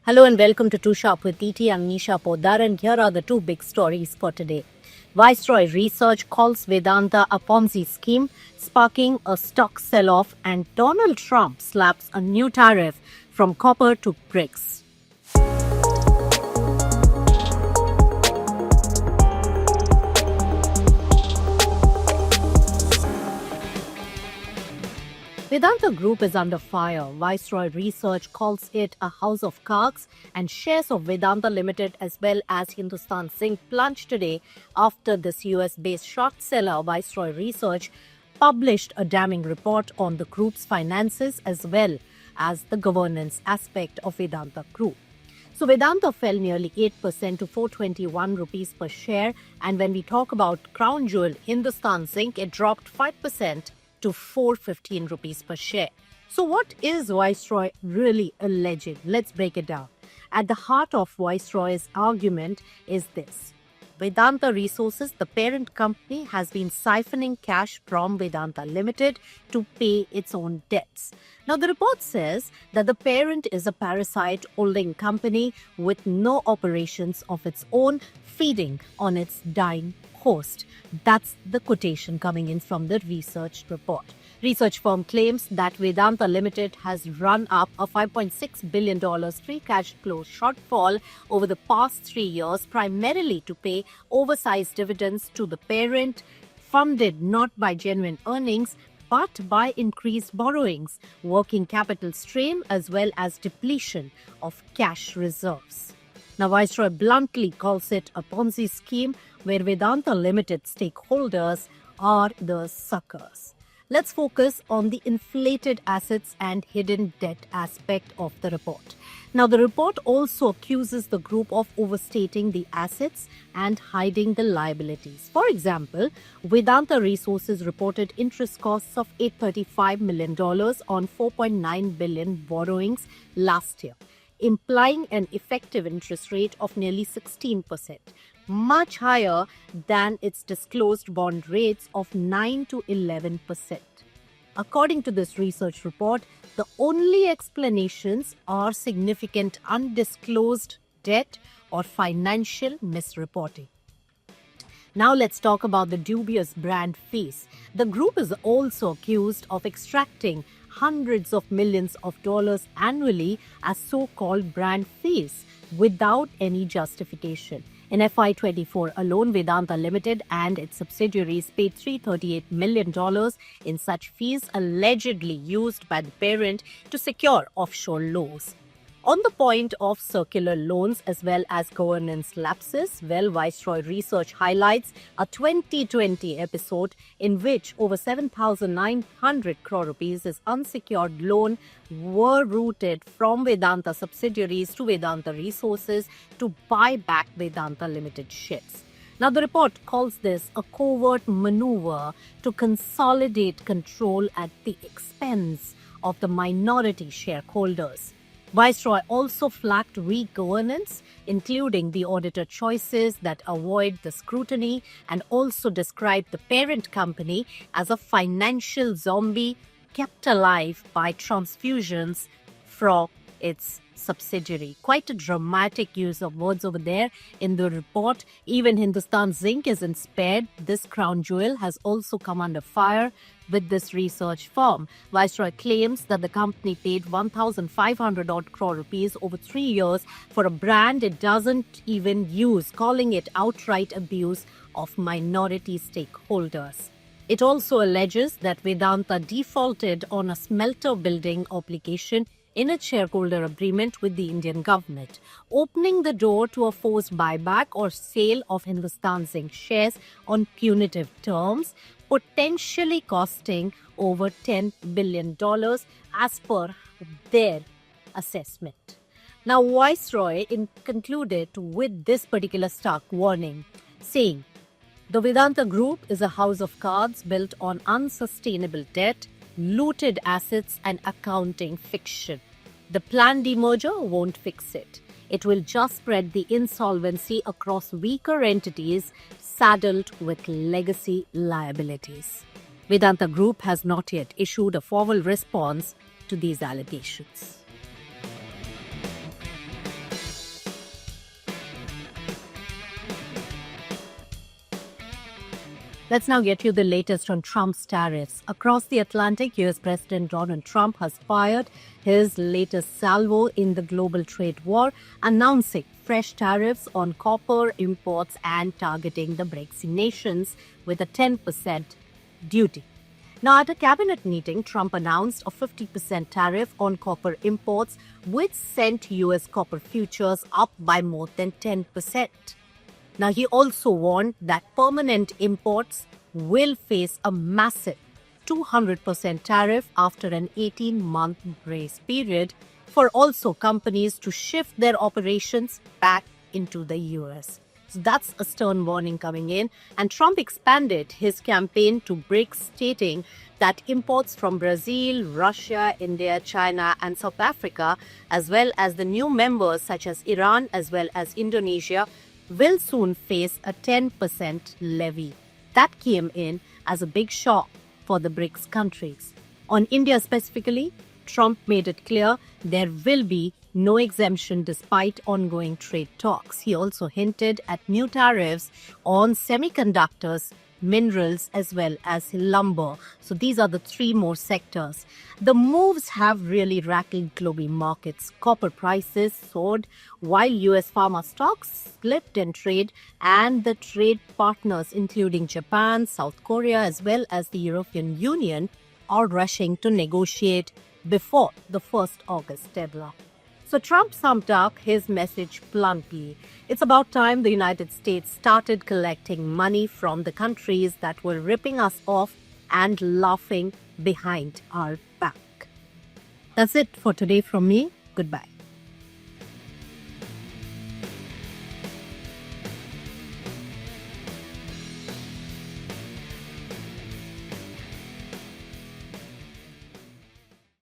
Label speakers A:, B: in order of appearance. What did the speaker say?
A: Hello and welcome to Too Sharp with TT. I'm Nisha Poddar and here are the two big stories for today. Viceroy Research calls Vedanta a Ponzi scheme, sparking a stock sell-off, and Donald Trump slaps a new tariff from copper to BRICS. Vedanta Group is under fire. Viceroy Research calls it a house of cards, and shares of Vedanta Limited as well as Hindustan Zinc plunged today after this US-based short seller Viceroy Research published a damning report on the group's finances as well as the governance aspect of Vedanta Group. So Vedanta fell nearly 8% to 421 rupees per share, and when we talk about crown jewel Hindustan Zinc, it dropped 5% to 415 rupees per share. So what is Viceroy really alleging? Let's break it down. At the heart of Viceroy's argument is this. Vedanta Resources, the parent company, has been siphoning cash from Vedanta Limited to pay its own debts. Now, the report says that the parent is a parasite holding company with no operations of its own, feeding on its dying host. That's the quotation coming in from the research report. Research firm claims that Vedanta Limited has run up a $5.6 billion free cash flow shortfall over the past 3 years, primarily to pay oversized dividends to the parent, funded not by genuine earnings, but by increased borrowings, working capital strain, as well as depletion of cash reserves. Now, Viceroy bluntly calls it a Ponzi scheme where Vedanta Limited stakeholders are the suckers. Let's focus on the inflated assets and hidden debt aspect of the report. Now, the report also accuses the group of overstating the assets and hiding the liabilities. For example, Vedanta Resources reported interest costs of $835 million on $4.9 billion borrowings last year, implying an effective interest rate of nearly 16%, much higher than its disclosed bond rates of 9 to 11%. According to this research report, the only explanations are significant undisclosed debt or financial misreporting. Now let's talk about the dubious brand fees. The group is also accused of extracting hundreds of millions of dollars annually as so-called brand fees without any justification. In FY24 alone, Vedanta Limited and its subsidiaries paid $338 million in such fees allegedly used by the parent to secure offshore loans. On the point of circular loans as well as governance lapses, Viceroy Research highlights a 2020 episode in which over 7,900 crore rupees is unsecured loan were routed from Vedanta subsidiaries to Vedanta Resources to buy back Vedanta Limited shares. Now, the report calls this a covert maneuver to consolidate control at the expense of the minority shareholders. Viceroy also flagged weak governance, including the auditor choices that avoid the scrutiny, and also described the parent company as a financial zombie kept alive by transfusions from its subsidiary. Quite a dramatic use of words over there in the report. Even Hindustan Zinc isn't spared. This crown jewel has also come under fire with this research firm. Viceroy claims that the company paid 1,500 odd crore rupees over 3 years for a brand it doesn't even use, calling it outright abuse of minority stakeholders. It also alleges that Vedanta defaulted on a smelter building obligation in its shareholder agreement with the Indian government, opening the door to a forced buyback or sale of Hindustan Zinc shares on punitive terms, potentially costing over $10 billion as per their assessment. Now, Viceroy concluded with this particular stark warning, saying, "The Vedanta Group is a house of cards built on unsustainable debt, looted assets and accounting fiction. The planned demerger won't fix it. It will just spread the insolvency across weaker entities saddled with legacy liabilities." Vedanta Group has not yet issued a formal response to these allegations. Let's now get you the latest on Trump's tariffs. Across the Atlantic, US President Donald Trump has fired his latest salvo in the global trade war, announcing fresh tariffs on copper imports and targeting the BRICS nations with a 10% duty. Now, at a cabinet meeting, Trump announced a 50% tariff on copper imports, which sent US copper futures up by more than 10%. Now, he also warned that permanent imports will face a massive 200% tariff after an 18-month grace period for also companies to shift their operations back into the US. So that's a stern warning coming in. And Trump expanded his campaign to BRICS, stating that imports from Brazil, Russia, India, China, and South Africa, as well as the new members such as Iran, as well as Indonesia, will soon face a 10% levy. That came in as a big shock for the BRICS countries. On India specifically, Trump made it clear there will be no exemption despite ongoing trade talks. He also hinted at new tariffs on semiconductors, minerals, as well as lumber. So these are the three more sectors. The moves have really rattled global markets. Copper prices soared while US pharma stocks slipped in trade, and the trade partners including Japan, South Korea, as well as the European Union are rushing to negotiate before the 1st August deadline. So Trump summed up his message bluntly. It's about time the United States started collecting money from the countries that were ripping us off and laughing behind our back. That's it for today from me. Goodbye.